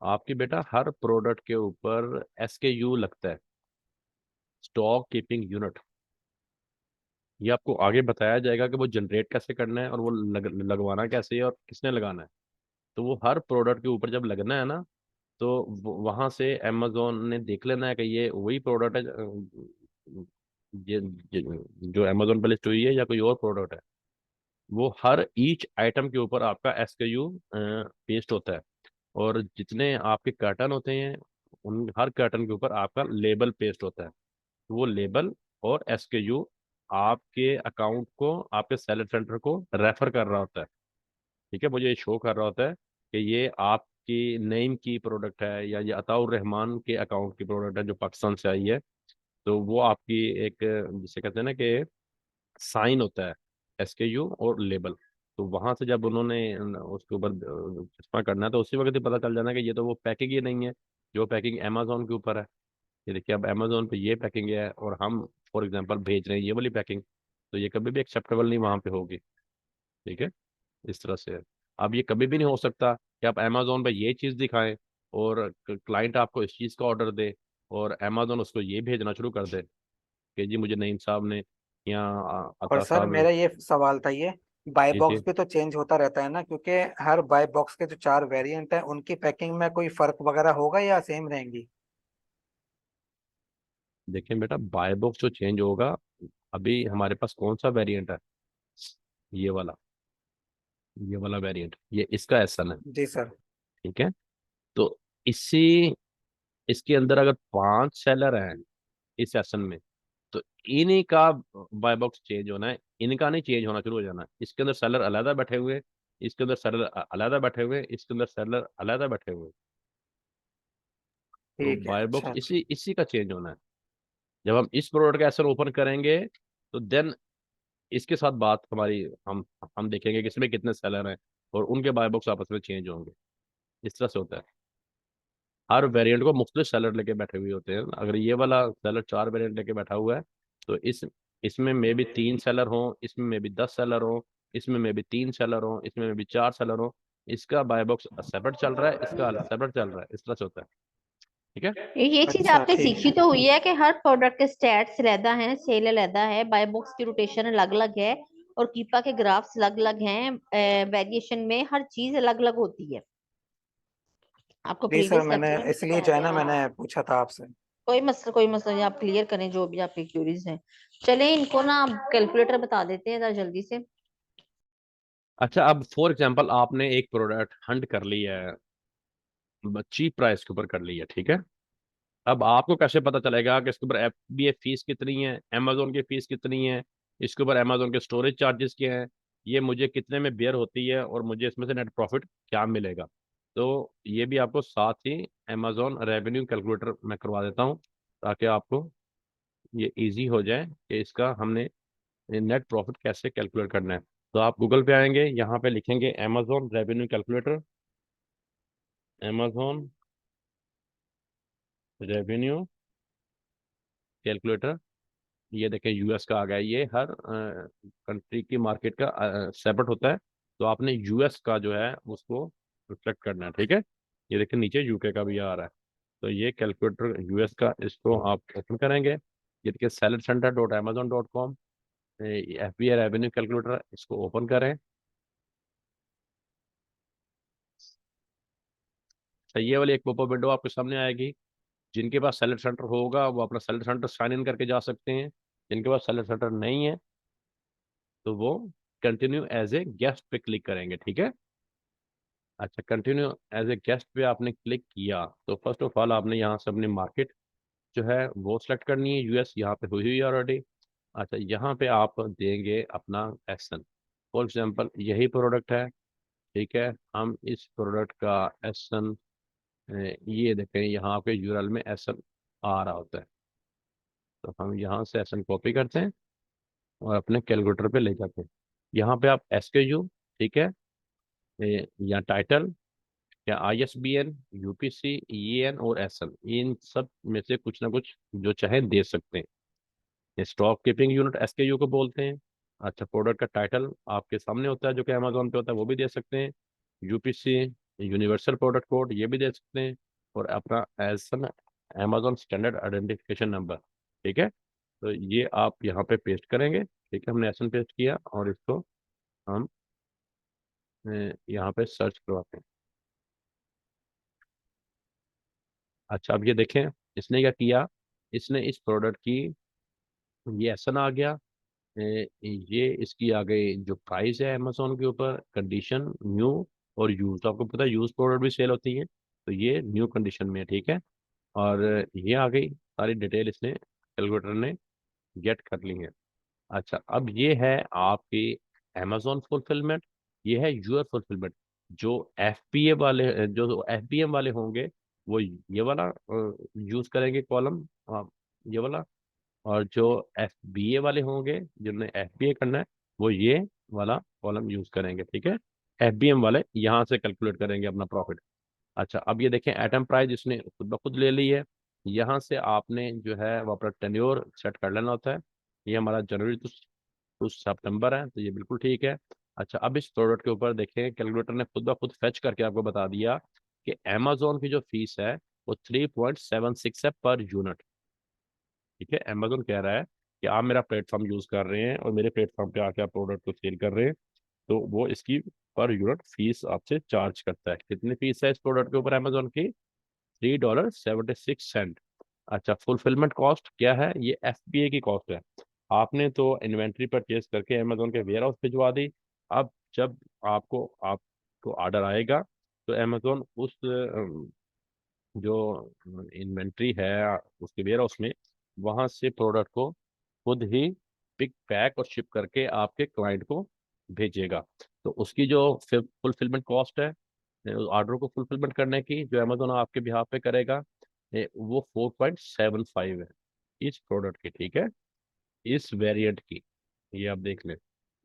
S1: आपकी बेटा हर प्रोडक्ट के ऊपर SKU लगता है, स्टॉक कीपिंग यूनिट। ये आपको आगे बताया जाएगा कि वो जनरेट कैसे करना है और वो लगवाना कैसे है और किसने लगाना है। तो वो हर प्रोडक्ट के ऊपर जब लगना है ना, तो वहां से अमेजोन ने देख लेना है कि ये वही प्रोडक्ट है, जो अमेजोन पे लिस्ट हुई है या कोई और प्रोडक्ट है। वो हर ईच आइटम के ऊपर आपका SKU पेस्ट होता है। और जितने आपके कर्टन होते हैं, उन हर कर्टन के ऊपर आपका लेबल पेस्ट होता है। तो वो लेबल और SKU आपके अकाउंट को, आपके सेलर सेंटर को रेफर कर रहा होता है। ठीक है, मुझे ये शो कर रहा होता है कि ये आपकी नईम की प्रोडक्ट है या ये अताउर रहमान के अकाउंट की प्रोडक्ट है जो पाकिस्तान से आई है। तो वो आपकी एक, जिसे कहते हैं ना कि साइन होता है, SKU और लेबल। तो वहां से जब उन्होंने उसके ऊपर चश्मा करना है, तो उसी वक्त ही पता चल जाना कि ये तो वो पैकिंग ही नहीं है जो पैकिंग अमेजोन के ऊपर है। ये देखिए, अब अमेजोन पे ये पैकिंग है और हम फॉर एग्जांपल भेज रहे हैं ये वाली पैकिंग, तो ये कभी भी एक्सेप्टेबल नहीं वहां पे होगी। ठीक है, इस तरह से है। अब ये कभी भी नहीं हो सकता कि आप अमेजोन पे ये चीज़ दिखाएं और क्लाइंट आपको इस चीज़ का ऑर्डर दे और अमेजोन उसको ये भेजना शुरू कर दे कि जी मुझे नईम साहब ने या
S3: और
S1: अता
S3: सर
S1: साहब ने।
S3: मेरा ये सवाल था, ये बाय
S1: जी जी।
S3: बॉक्स भी तो चेंज होता रहता है ना, क्योंकि हर बाय बॉक्स के जो 4 वेरिएंट है उनकी पैकिंग में कोई फर्क वगैरह होगा या सेम रहेंगी?
S1: देखिए बेटा, बाय बॉक्स जो चेंज होगा, अभी हमारे पास कौन सा वेरिएंट है, ये वाला, ये वाला वेरिएंट, ये इसका एसन है।
S3: जी सर।
S1: ठीक है, तो इसी इसके अंदर अगर 5 सेलर हैं इस एसन में, तो इन्हीं का बाय बॉक्स चेंज होना है, इनका नहीं चेंज होना शुरू हो जाना है। इसके अंदर सेलर अलग बैठे हुए, इसके अंदर सेलर अलग बैठे हुए, इसके अंदर सेलर अलग बैठे हुए। तो
S3: ठीक है,
S1: बाय बॉक्स
S3: अच्छा अच्छा।
S1: इसी इसी का चेंज होना है। जब हम इस प्रोडक्ट का एसन ओपन करेंगे, तो देन इसके साथ बात हमारी, हम देखेंगे कि इसमें कितने सेलर हैं और उनके बाय बॉक्स आपस में चेंज होंगे। इस तरह से होता है। हर वेरिएंट को मुख्तलिफ सेलर लेके बैठे हुए होते हैं। अगर ये वाला सेलर 4 वेरिएंट लेके बैठा हुआ है, तो इसमें मे भी 3 सेलर हों, इसमें मे भी 10 सेलर हों, इसमें मे भी 3 सेलर हों, इसमें मे भी 4 सेलर हों। इसका बाय बॉक्स सेपरेट चल रहा है, इसका सेपरेट चल रहा है। इस तरह से होता है। ठीक है।
S4: ये चीज
S3: अच्छा
S4: आपने
S3: ठीक
S4: सीखी
S3: है।
S4: तो हुई है कि हर प्रोडक्ट के स्टैट्स अलहदा हैं, सेल अलहदा है, बाय बॉक्स की रोटेशन अलग अलग है और कीपा के ग्राफ्स अलग अलग हैं। वेरिएशन में हर चीज अलग अलग होती है। आपको
S3: जी सर,
S4: प्रीवियस
S3: मैंने
S4: लेक्चर में भी
S3: इसलिए
S4: बताया
S3: जो है
S4: गया।
S3: ना मैंने
S4: हाँ,
S3: पूछा था आपसे।
S4: कोई मसला नहीं, आप क्लियर करें जो भी आपकी क्यूरीज हैं। चले इनको ना कैलकुलेटर बता देते हैं जरा जल्दी से।
S1: अच्छा, अब फॉर एग्जांपल आपने एक प्रोडक्ट हंट कर लिया है, चीप प्राइस के ऊपर कर लिया, ठीक है। अब आपको कैसे पता चलेगा कि इसके ऊपर FBA फीस कितनी है, अमेजोन की फीस कितनी है, इसके ऊपर अमेजोन के स्टोरेज चार्जेस क्या हैं, ये मुझे कितने में बेयर होती है और मुझे इसमें से नेट प्रॉफिट क्या मिलेगा। तो ये भी आपको साथ ही अमेजोन रेवेन्यू कैलकुलेटर में करवा देता हूँ, ताकि आपको ये इजी हो जाए कि इसका हमने नेट प्रॉफिट कैसे कैलकुलेट करना है। तो आप गूगल पे आएंगे, यहाँ पे लिखेंगे Amazon revenue calculator, Amazon revenue calculator. ये देखें, US का आ गया। ये हर कंट्री की मार्केट का सेपरेट होता है। तो आपने US का जो है उसको रिफ्लेक्ट करना है। ठीक है, ये देखें नीचे UK का भी आ रहा है। तो ये कैलकुलेटर US का, इसको आप ओपन करेंगे। ये देखिए sellercenter.amazon.com, FBA रेवेन्यू कैलकुलेटर, इसको ओपन करें। तो ये वाली एक पॉपअप विंडो आपके सामने आएगी। जिनके पास सेलर सेंटर होगा वो अपना सेलर सेंटर साइन इन करके जा सकते हैं। जिनके पास सेलर सेंटर नहीं है, तो वो कंटिन्यू एज ए गेस्ट पे क्लिक करेंगे। ठीक है। अच्छा, कंटिन्यू एज ए गेस्ट पे आपने क्लिक किया, तो फर्स्ट ऑफ ऑल आपने यहाँ से अपनी मार्केट जो है वो सिलेक्ट करनी है। US यहाँ पे हुई हुई है ऑलरेडी। अच्छा, यहाँ पे आप देंगे अपना एसन। फॉर एग्जांपल यही प्रोडक्ट है। ठीक है, हम इस प्रोडक्ट का एसन, ये देखें यहाँ पे URL में एसन आ रहा होता है। तो हम यहाँ से एसन कॉपी करते हैं और अपने कैलकुलेटर पे ले जाते हैं। यहाँ पे आप SKU, ठीक है, या टाइटल, क्या ISBN, UPC, EN और SN, इन सब में से कुछ ना कुछ जो चाहे दे सकते हैं। स्टॉक कीपिंग यूनिट SKU को बोलते हैं। अच्छा, प्रोडक्ट का टाइटल आपके सामने होता है जो कि अमेजोन पे होता है, वो भी दे सकते हैं। UPC, यूनिवर्सल प्रोडक्ट कोड, ये भी दे सकते हैं। और अपना एसन अमेजोन स्टैंडर्ड आइडेंटिफिकेशन नंबर। ठीक है, तो ये आप यहाँ पे पेस्ट करेंगे। ठीक है, हमने एसन पेस्ट किया और इसको हम यहाँ पे सर्च करवाते हैं। अच्छा, अब ये देखें इसने क्या किया, इसने इस प्रोडक्ट की ये एसन आ गया, ये इसकी आ गई जो प्राइस है अमेजोन के ऊपर, कंडीशन न्यू और यूज। आपको पता है यूज प्रोडक्ट भी सेल होती है, तो ये न्यू कंडीशन में है। ठीक है, और ये आ गई सारी डिटेल, इसने कैलकुलेटर ने गेट कर ली है। अच्छा, अब ये है आपकी अमेजोन फुलफिलमेंट, ये है यूर फुलफिलमेंट। जो FBA वाले, जो FBM वाले होंगे वो ये वाला यूज करेंगे कॉलम, ये वाला। और जो FBA वाले होंगे जिन्हें FBA करना है वो ये वाला कॉलम यूज करेंगे। ठीक है, FBM वाले यहाँ से कैलकुलेट करेंगे अपना प्रॉफिट। अच्छा, अब ये देखें एटम प्राइस इसने खुद ब खुद ले ली है। यहाँ से आपने जो है वो अपना टेन्योर सेट कर लेना होता है। ये हमारा जनवरी टू सितंबर है, तो ये बिल्कुल ठीक है। अच्छा, अब इस प्रोडक्ट के ऊपर देखें कैलकुलेटर ने खुद ब खुद फेच करके आपको बता दिया कि अमेजोन की जो फीस है वो 3.76 है पर यूनिट। ठीक है, अमेजोन कह रहा है कि आप मेरा प्लेटफॉर्म यूज कर रहे हैं और मेरे प्लेटफॉर्म पे आके आप प्रोडक्ट को सेल कर रहे हैं, तो वो इसकी पर यूनिट फीस आपसे चार्ज करता है। कितनी फीस है इस प्रोडक्ट के ऊपर अमेजोन की? $3.76। अच्छा, फुलफिलमेंट कॉस्ट क्या है? ये FBA की कॉस्ट है। आपने तो इन्वेंट्री परचेज करके अमेजोन के वेयर हाउस भिजवा दी। अब जब आपको ऑर्डर आएगा तो अमेजोन उस जो इन्वेंट्री है उसके वेयर हाउस में, वहां से प्रोडक्ट को खुद ही पिक पैक और शिप करके आपके क्लाइंट को भेजेगा। तो उसकी जो फुलफिलमेंट कॉस्ट है ऑर्डर को फुलफिलमेंट करने की, जो अमेजोन आपके बिहाफ पे करेगा, वो 4.75 है इस प्रोडक्ट की। ठीक है, इस वेरिएंट की, ये आप देख लें,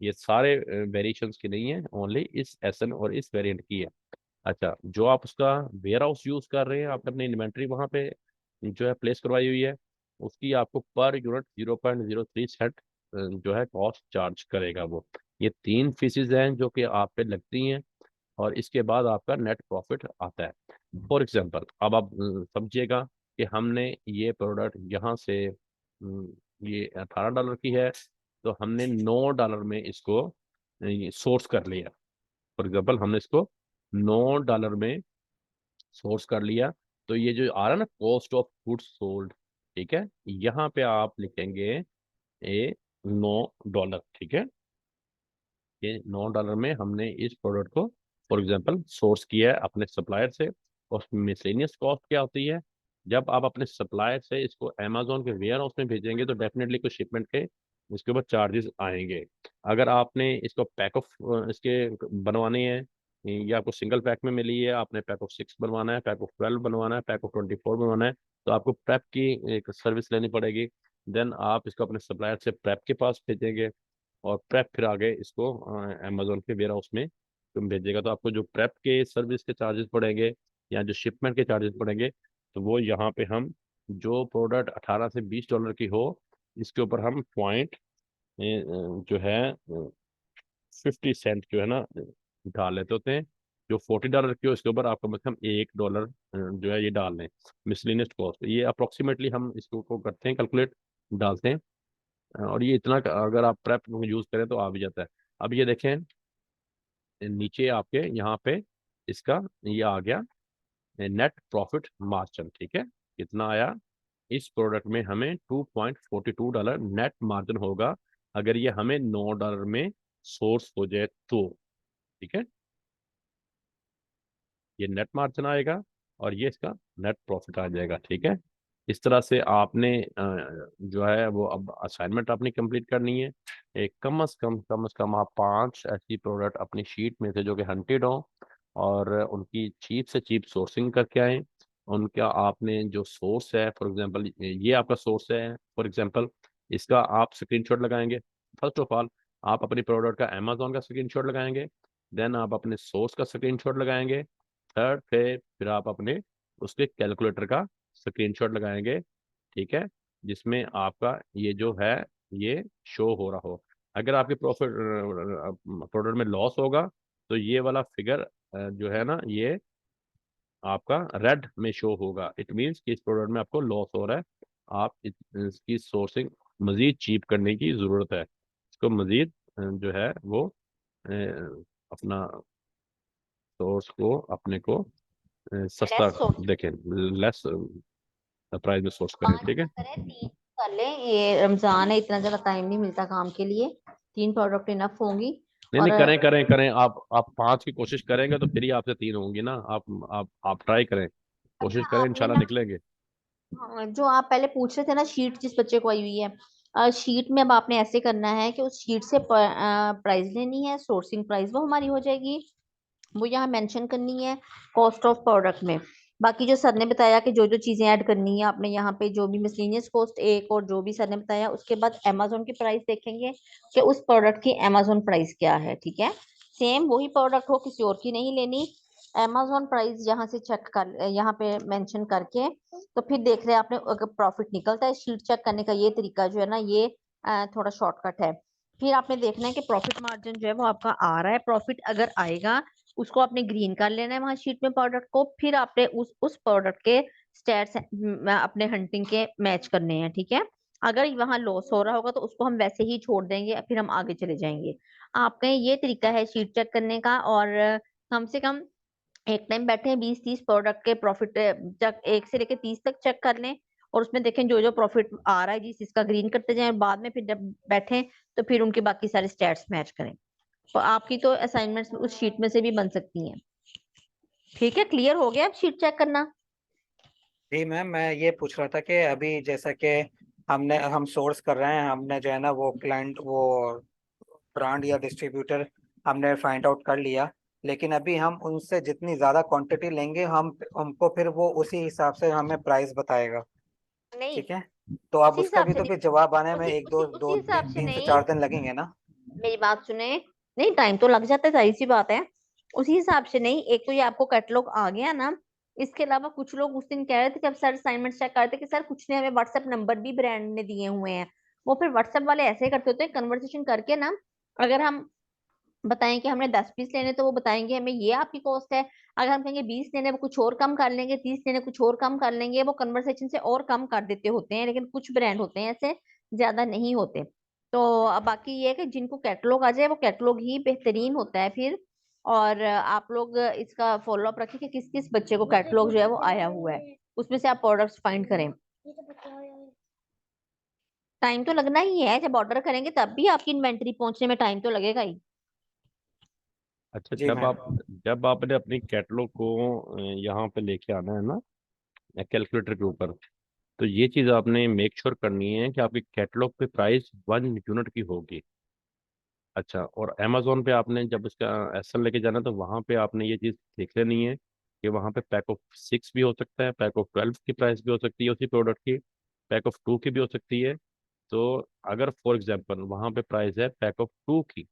S1: ये सारे वेरिएशंस की नहीं है, ओनली इस SN और इस वेरिएंट की है। अच्छा, जो आप उसका वेयर हाउस यूज कर रहे हैं, आपने अपनी इन्वेंट्री वहां पे जो है प्लेस करवाई हुई है, उसकी आपको पर यूनिट 0.03 सेंट जो है कॉस्ट चार्ज करेगा वो। ये 3 फीसेज हैं जो कि आप पे लगती हैं, और इसके बाद आपका नेट प्रॉफिट आता है। फॉर एग्जांपल, अब आप समझिएगा कि हमने ये प्रोडक्ट यहाँ से ये $18 की है, तो हमने $9 में इसको सोर्स कर लिया। फॉर एग्जांपल, हमने इसको $9 में सोर्स कर लिया, तो ये जो आ रहा है ना कॉस्ट ऑफ गुड्स सोल्ड, ठीक है, यहाँ पे आप लिखेंगे $9। ठीक है, ये $9 में हमने इस प्रोडक्ट को फॉर एग्जांपल सोर्स किया है अपने सप्लायर से। और मिसलेनियस कॉस्ट क्या होती है? जब आप अपने सप्लायर से इसको अमेजोन के वेयर हाउस में भेजेंगे तो डेफिनेटली कुछ शिपमेंट के इसके ऊपर चार्जेस आएंगे। अगर आपने इसको पैक ऑफ इसके बनवाने हैं, या आपको सिंगल पैक में मिली है, आपने पैक ऑफ 6 बनवाना है, पैक ऑफ 12 बनवाना है, पैक ऑफ 24 बनवाना है, तो आपको प्रेप की एक सर्विस लेनी पड़ेगी। देन आप इसको अपने सप्लायर से प्रेप के पास भेजेंगे, और प्रेप फिर आगे इसको अमेजोन के वेयर हाउस में तुम भेजिएगा। तो आपको जो प्रेप के सर्विस के चार्जेस पड़ेंगे या जो शिपमेंट के चार्जेस पड़ेंगे, तो वो यहाँ पे हम जो प्रोडक्ट 18 से $20 की हो, इसके ऊपर हम पॉइंट जो है 50 सेंट जो है ना डाल लेते होते हैं। जो $40 की हो इसके ऊपर आप कम से कम $1 जो है ये डाल लें। मिसलिनियस कॉस्ट ये अप्रोक्सीमेटली हम इसको को करते हैं, कैलकुलेट डालते हैं। और ये इतना अगर आप प्रेप यूज करें तो आ भी जाता है। अब ये देखें नीचे आपके यहाँ पे इसका ये आ गया नेट प्रॉफिट मार्जिन। ठीक है, कितना आया? इस प्रोडक्ट में हमें $2.42 नेट मार्जिन होगा अगर ये हमें $9 में सोर्स हो जाए तो। ठीक है, ये नेट मार्जिन आएगा और ये इसका नेट प्रॉफिट आ जाएगा। ठीक है, इस तरह से आपने जो है वो अब असाइनमेंट अपनी कंप्लीट करनी है। एक कम से कम आप 5 ऐसी प्रोडक्ट अपनी शीट में से जो कि हंटेड हो और उनकी चीप से चीप सोर्सिंग करके आए। उनका आपने जो सोर्स है, फॉर एग्जांपल ये आपका सोर्स है, फॉर एग्जांपल इसका आप स्क्रीनशॉट लगाएंगे। फर्स्ट ऑफ ऑल आप अपनी प्रोडक्ट का अमेजोन का स्क्रीनशॉट लगाएंगे, देन आप अपने सोर्स का स्क्रीनशॉट लगाएंगे, थर्ड फिर आप अपने उसके कैलकुलेटर का स्क्रीनशॉट लगाएंगे, ठीक है, जिसमें आपका ये जो है ये शो हो रहा हो। अगर आपके प्रॉफिट प्रोडक्ट में लॉस होगा तो ये वाला फिगर जो है ना ये आपका रेड में शो होगा। इट मीन्स कि इस प्रोडक्ट में आपको लॉस हो रहा है, आप इसकी सोर्सिंग मजीद चीप करने की ज़रूरत है, इसको मजीद जो है वो अपना सोर्स को अपने को सस्ता
S4: लेस सोर्स
S1: देखें, लेस प्राइस में सोर्स करें,
S4: 5
S1: ठीक है।
S4: ना करें, 3 कर लें। ये रमजान है, इतना ज्यादा टाइम नहीं मिलता काम के लिए, 3 प्रोडक्ट इनफ होंगी।
S1: नहीं
S4: और
S1: नहीं, करें करें करें, आप 5 की कोशिश करेंगे तो फिर ही आपसे 3 होंगी ना। आप ट्राई करें, कोशिश
S4: अच्छा
S1: करें,
S4: आपने
S1: इंशाल्लाह
S4: ना,
S1: निकलेंगे।
S4: हाँ, जो आप पहले पूछ रहे थे ना शीट जिस बच्चे को आई हुई है, शीट में अब आपने ऐसे करना है कि उस शीट से प्राइस लेनी है, सोर्सिंग प्राइस वो हमारी हो जाएगी, वो यहाँ मेंशन करनी है कॉस्ट ऑफ प्रोडक्ट में। बाकी जो सर ने बताया कि जो जो चीजें ऐड करनी है आपने यहाँ पे, जो भी मिसलेनियस कॉस्ट एक और जो भी सर ने बताया, उसके बाद अमेजोन की प्राइस देखेंगे कि उस प्रोडक्ट की अमेजोन प्राइस क्या है, ठीक है। सेम वही प्रोडक्ट हो, किसी और की नहीं लेनी, अमेजोन प्राइस यहाँ से चेक कर, यहाँ पे मेंशन करके, तो फिर देख रहे हैं आपने अगर प्रॉफिट निकलता है। शीट चेक करने का ये तरीका जो है ना ये थोड़ा शॉर्टकट है। फिर आपने देखना है कि प्रॉफिट मार्जिन जो है वो आपका आ रहा है, प्रॉफिट अगर आएगा उसको आपने ग्रीन कर लेना है वहां शीट में प्रोडक्ट को, फिर आपने उस प्रोडक्ट के स्टैट्स अपने हंटिंग के मैच करने हैं, ठीक है। अगर वहां लॉस हो रहा होगा तो उसको हम वैसे ही छोड़ देंगे, फिर हम आगे चले जाएंगे। आपका ये तरीका है शीट चेक करने का। और कम से कम एक टाइम बैठे 20-30 प्रोडक्ट के प्रॉफिट तक, 1 से लेके 30 तक चेक कर लें, और उसमें देखें जो जो प्रॉफिट आ रहा है जिस इसका ग्रीन करते जाएं, और बाद में फिर जब बैठे तो फिर उनके बाकी सारे स्टैट्स मैच करें। तो आपकी तो असाइनमेंट्स उस शीट में से भी बन सकती हैं। ठीक है, क्लियर हो गया अब शीट चेक करना?
S3: जी मैम, मैं ये पूछ रहा था कि अभी जैसा कि हम सोर्स कर रहे हैं, हमने जो है ना वो क्लाइंट, वो ब्रांड या डिस्ट्रीब्यूटर हमने फाइंड आउट कर लिया, लेकिन अभी हम उनसे जितनी ज्यादा क्वांटिटी लेंगे हम हमको फिर वो उसी हिसाब से हमें प्राइस बताएगा।
S4: नहीं,
S3: ठीक है, तो अब
S4: उसी
S3: उसका
S4: हिसाब
S3: भी
S4: से
S3: तो
S4: नहीं,
S3: फिर जवाब आने में
S4: उसी
S3: एक
S4: उसी
S3: दो
S4: उसी
S3: दो
S4: हिसाब
S3: दिन,
S4: से
S3: 3 से 4
S4: नहीं,
S3: दिन लगेंगे ना।
S4: मेरी बात सुने। नहीं, टाइम तो लग जाता है, सारी सी बात है। उसी हिसाब से नहीं, एक तो ये आपको कैटलॉग आ गया ना, इसके अलावा कुछ लोग उस दिन कह रहे थे जब सर असाइनमेंट चेक कर रहे थे कि सर कुछ ने हमें व्हाट्सएप नंबर भी ब्रांड ने दिए हुए हैं। वो फिर व्हाट्सएप वाले ऐसे करते होते हैं कन्वर्सेशन करके ना, अगर हम बताएं कि हमने 10 पीस लेने तो वो बताएंगे हमें ये आपकी कॉस्ट है। अगर हम कहेंगे 20 लेने वो कुछ और कम कर लेंगे, 30 लेने कुछ और कम कर लेंगे, वो कन्वर्सेशन से और कम कर देते होते हैं। लेकिन कुछ ब्रांड होते हैं ऐसे, ज्यादा नहीं होते। तो अब बाकी ये है कि जिनको कैटलॉग आ जाए वो कैटलॉग ही बेहतरीन होता है फिर। और आप लोग इसका फॉलो अप रखें कि किस किस बच्चे को कैटलॉग जो है वो आया हुआ है, उसमें से आप प्रोडक्ट्स फाइंड करें। टाइम तो लगना ही है, जब ऑर्डर करेंगे तब भी आपकी इन्वेंटरी पहुंचने में टाइम तो लगेगा ही।
S1: अच्छा,
S3: जी मैम।
S1: जब आपने अपनी कैटलॉग को यहाँ पे लेके आना है ना कैलकुलेटर के ऊपर, तो ये चीज़ आपने मेक श्योर करनी है कि आपकी कैटलॉग पे प्राइस 1 यूनिट की होगी। अच्छा, और अमेजोन पे आपने जब इसका एसएल लेके जाना तो वहाँ पे आपने ये चीज़ देख लेनी है कि वहाँ पे पैक ऑफ 6 भी हो सकता है, पैक ऑफ 12 की प्राइस भी हो सकती है उसी प्रोडक्ट की, पैक ऑफ 2 की भी हो सकती है। तो अगर फॉर एग्जांपल वहाँ पे प्राइस है पैक ऑफ 2 की,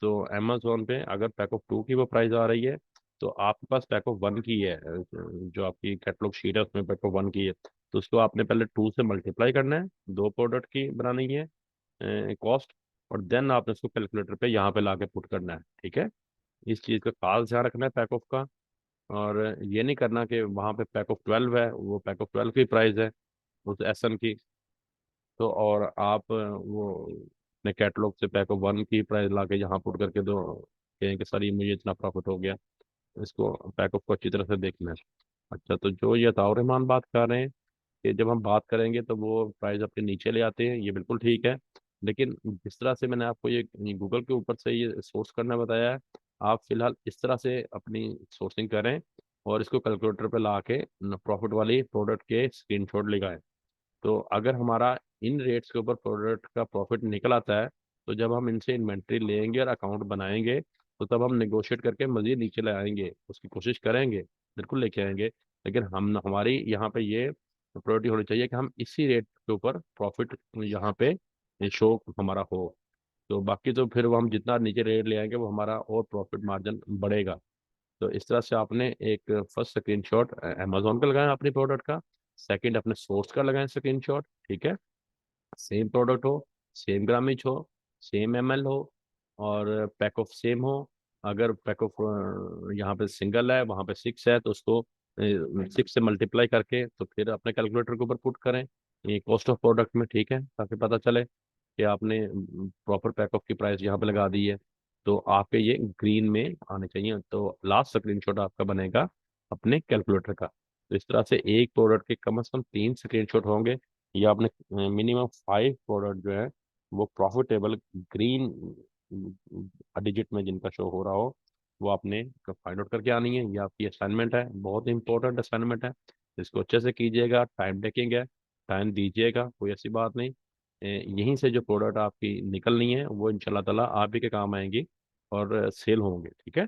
S1: तो अमेजोन पे अगर पैक ऑफ 2 की वो प्राइस आ रही है तो आपके पास पैक ऑफ 1 की है, जो आपकी कैटलॉग शीट है उसमें पैक ऑफ 1 की है, तो उसको आपने पहले 2 से मल्टीप्लाई करना है, 2 प्रोडक्ट की बनानी है कॉस्ट, और देन आपने उसको कैलकुलेटर पे यहाँ पे ला के पुट करना है, ठीक है। इस चीज़ का खास ध्यान रखना है पैक ऑफ का। और ये नहीं करना कि वहाँ पे पैक ऑफ 12 है, वो पैक ऑफ 12 की प्राइस है उस एसएन की, तो और आप वो अपने कैटलॉग से पैक ऑफ 1 की प्राइस ला के यहाँ पुट करके दो, कहें कि सर ये मुझे इतना प्रॉफिट हो गया। इसको पैक ऑफ को अच्छी तरह से देखना है। अच्छा, तो जो ये ताउर रहमान बात कर रहे हैं कि जब हम बात करेंगे तो वो प्राइस अपने नीचे ले आते हैं, ये बिल्कुल ठीक है। लेकिन जिस तरह से मैंने आपको ये गूगल के ऊपर से ये सोर्स करना बताया है, आप फिलहाल इस तरह से अपनी सोर्सिंग करें और इसको कैलकुलेटर पे ला के प्रॉफिट वाली प्रोडक्ट के स्क्रीनशॉट लगाएं। तो अगर हमारा इन रेट्स के ऊपर प्रोडक्ट का प्रॉफिट निकल आता है तो जब हम इनसे इन्वेंट्री लेंगे और अकाउंट बनाएंगे तो तब हम नेगोशिएट करके मजीद नीचे ले आएंगे, उसकी कोशिश करेंगे, बिल्कुल लेके आएंगे। लेकिन हम हमारी यहाँ पे ये प्रायोरिटी होनी चाहिए कि हम इसी रेट के ऊपर प्रॉफिट यहाँ पे शो हमारा हो। तो बाकी तो फिर वो हम जितना नीचे रेट ले आएंगे वो हमारा और प्रॉफिट मार्जिन बढ़ेगा। तो इस तरह से आपने एक फर्स्ट स्क्रीनशॉट अमेजोन का लगाया अपने प्रोडक्ट का, सेकंड अपने सोर्स का लगाएं स्क्रीनशॉट, ठीक है। सेम प्रोडक्ट हो, सेम ग्रामेज हो, सेम एमएल हो, और पैक ऑफ सेम हो। अगर पैक ऑफ यहाँ पे सिंगल है, वहाँ पे 6 है, तो उसको 6 से मल्टीप्लाई करके तो फिर अपने कैलकुलेटर के ऊपर पुट करें, ये कॉस्ट ऑफ प्रोडक्ट में, ठीक है, ताकि पता चले कि आपने प्रॉपर पैक ऑफ की प्राइस यहाँ पे लगा दी है। तो आपके ये ग्रीन में आने चाहिए। तो लास्ट स्क्रीनशॉट आपका बनेगा अपने कैलकुलेटर का। तो इस तरह से एक प्रोडक्ट के कम से कम 3 स्क्रीनशॉट होंगे, या आपने मिनिमम 5 प्रोडक्ट जो है वो प्रॉफिटेबल ग्रीन डिजिट में जिनका शो हो रहा हो, वो आपने फाइंड आउट करके आनी है। ये आपकी असाइनमेंट है, बहुत इंपॉर्टेंट असाइनमेंट है। इसको अच्छे से कीजिएगा, टाइम टेकिंग है, टाइम दीजिएगा, कोई ऐसी बात नहीं। यहीं से जो प्रोडक्ट आपकी निकलनी है वो इंशाल्लाह ताला आप ही के काम आएंगी और सेल होंगे, ठीक है।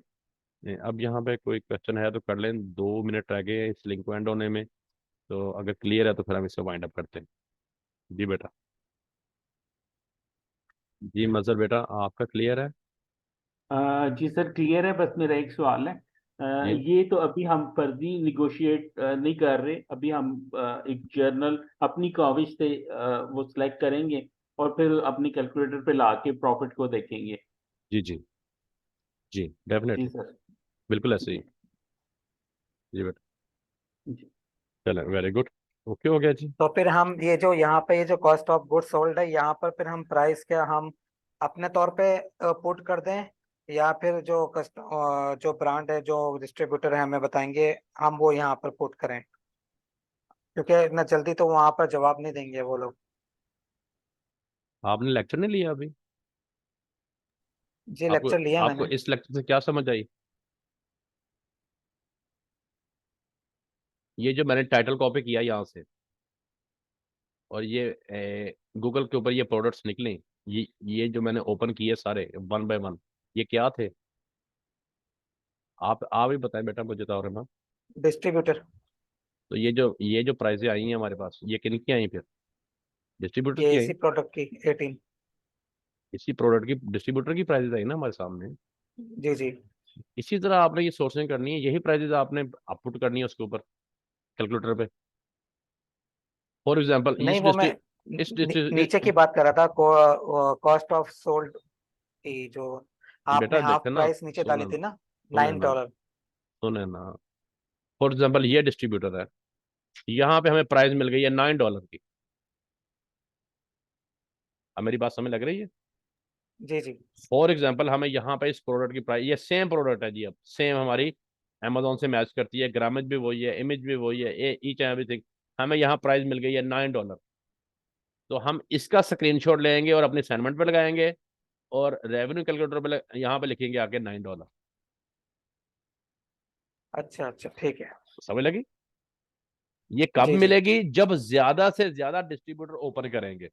S1: अब यहाँ पे कोई क्वेश्चन है तो कर लें, 2 मिनट रह गए हैं इस लिंक को एंड होने में। तो अगर क्लियर है तो फिर हम इसे वाइंड अप करते हैं। जी बेटा। जी मजहर बेटा, आपका क्लियर है?
S5: जी सर क्लियर है, बस मेरा एक सवाल है।
S1: जी
S5: ये तो अभी हम फर्जी निगोशिएट नहीं कर रहे, अभी हम एक जर्नल अपनी काविश से वो सिलेक्ट करेंगे और फिर अपनी कैलकुलेटर पे ला के प्रॉफिट को देखेंगे।
S1: जी जी जी,
S5: जी
S1: डेफिनेटली,
S5: सर।
S1: बिल्कुल ऐसे ही।
S5: जी
S1: जी बेटा,
S5: जी।
S1: चलो, वेरी गुड, ओके हो गया जी।
S3: तो फिर हम ये जो यहाँ पे ये जो कॉस्ट ऑफ गुड्स सोल्ड है, यहाँ पर फिर हम प्राइस क्या हम अपने तौर पे पुट कर दें, या फिर जो जो ब्रांड है जो डिस्ट्रीब्यूटर है हमें बताएंगे हम वो यहाँ पर पुट करें, क्योंकि इतना जल्दी तो वहां पर जवाब नहीं देंगे वो लोग।
S1: आपने लेक्चर नहीं लिया अभी?
S3: जी
S1: आपको
S3: लेक्चर लिया
S1: आपको
S3: मैंने।
S1: इस लेक्चर से क्या समझ आई? ये जो मैंने टाइटल कॉपी किया यहाँ से, और ये गूगल के ऊपर ये प्रोडक्ट्स निकले, ये जो मैंने ओपन किए सारे वन बाय वन, ये क्या थे? आप ही बताएं बेटा मुझे तो, और ना।
S3: डिस्ट्रीब्यूटर।
S1: तो ये जो प्राइजें आई हैं हमारे पास, ये किन की आई फिर? डिस्ट्रीब्यूटर
S3: ये
S1: की आई।
S3: इसी प्रोडक्ट की 18।
S1: इसी प्रोडक्ट की डिस्ट्रीब्यूटर की प्राइजेज आई ना हमारे सामने।
S3: जी जी।
S1: इसी तरह आपने ये सोर्सिंग करनी है, यही प्राइजेज आपने पुट करनी है उसके ऊपर कैलकुलेटर पे। फॉर एग्जांपल
S3: नहीं वो मैं
S1: इस डिस्ट्री
S3: नीचे की बात कर रहा था, कॉस्ट ऑफ सोल्ड की जो आपने
S1: बेटा
S3: हाफ
S1: देखो ना,
S3: प्राइस नीचे डाली
S1: सुने
S3: थी
S1: ना,
S3: ना,
S1: सुने ना,
S3: $9।
S1: सुने ना। फॉर एग्जांपल ये डिस्ट्रीब्यूटर है, यहाँ पे हमें प्राइस मिल गई है $9 की। अब मेरी बात समझ लग रही है?
S3: जी जी।
S1: फॉर एग्जांपल हमें यहाँ पे इस प्रोडक्ट की प्राइस, ये सेम प्रोडक्ट है जी, अब सेम हमारी अमेजोन से मैच करती है, ग्रामेज भी वही है, इमेज भी वही है, ईच एंड एवरीथिंग। हमें यहाँ प्राइस मिल गई है $9। तो हम इसका स्क्रीनशॉट लेंगे और अपने असाइनमेंट पे लगाएंगे, और रेवेन्यू कैलकुलेटर पे यहाँ पे लिखेंगे आके $9।
S3: अच्छा अच्छा ठीक है।
S1: समझ लगी? ये कब
S3: जी जी।
S1: मिलेगी? जब ज्यादा से ज्यादा डिस्ट्रीब्यूटर ओपन करेंगे।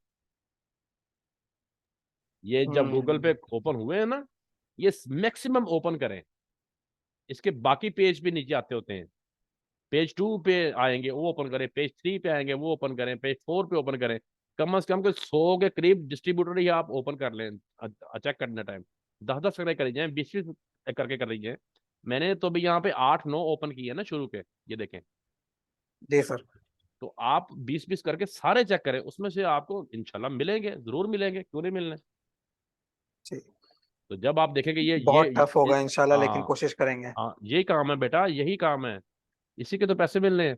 S1: ये जब गूगल पे
S3: हम्म।
S1: ओपन हुए हैं ना, ये मैक्सिमम ओपन करें। इसके बाकी पेज भी नीचे आते होते हैं, पेज 2 पे आएंगे वो ओपन करें, पेज 3 पे आएंगे वो ओपन करें, पेज 4 पे ओपन करें। कम से कम कोई 100 के करीब डिस्ट्रीब्यूटर ही आप ओपन कर लें। चेक करने टाइम 10-10 करके करी जाए, 20-20 करके कर लीजिए। मैंने तो भी यहाँ पे 8-9 ओपन किए हैं ना शुरू के, ये देखें।
S3: जी सर।
S1: तो आप 20-20 करके सारे चेक करें, उसमें से आपको इंशाल्लाह मिलेंगे, जरूर मिलेंगे, क्यों नहीं मिलने।
S3: जी।
S1: तो जब आप देखेंगे
S3: बहुत टफ होगा इंशाल्लाह, लेकिन
S1: हाँ,
S3: कोशिश करेंगे।
S1: हाँ, यही काम है बेटा, यही काम है, इसी के तो पैसे मिलने हैं।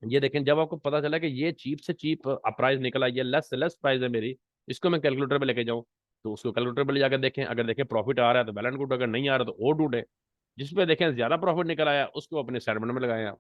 S1: ये देखें, जब आपको पता चला कि ये चीप से चीप प्राइस निकला, ये लेस से लेस प्राइस है मेरी, इसको मैं कैलकुलेटर पे लेके जाऊं, तो उसको कैलकुलेटर पे ले जाकर देखें, अगर देखें प्रॉफिट आ रहा है तो वेल एंड गुड, अगर नहीं आ रहा तो और गुड है। जिस पे देखें ज्यादा प्रॉफिट निकल आया उसको अपने सेटलमेंट में लगाएं आप।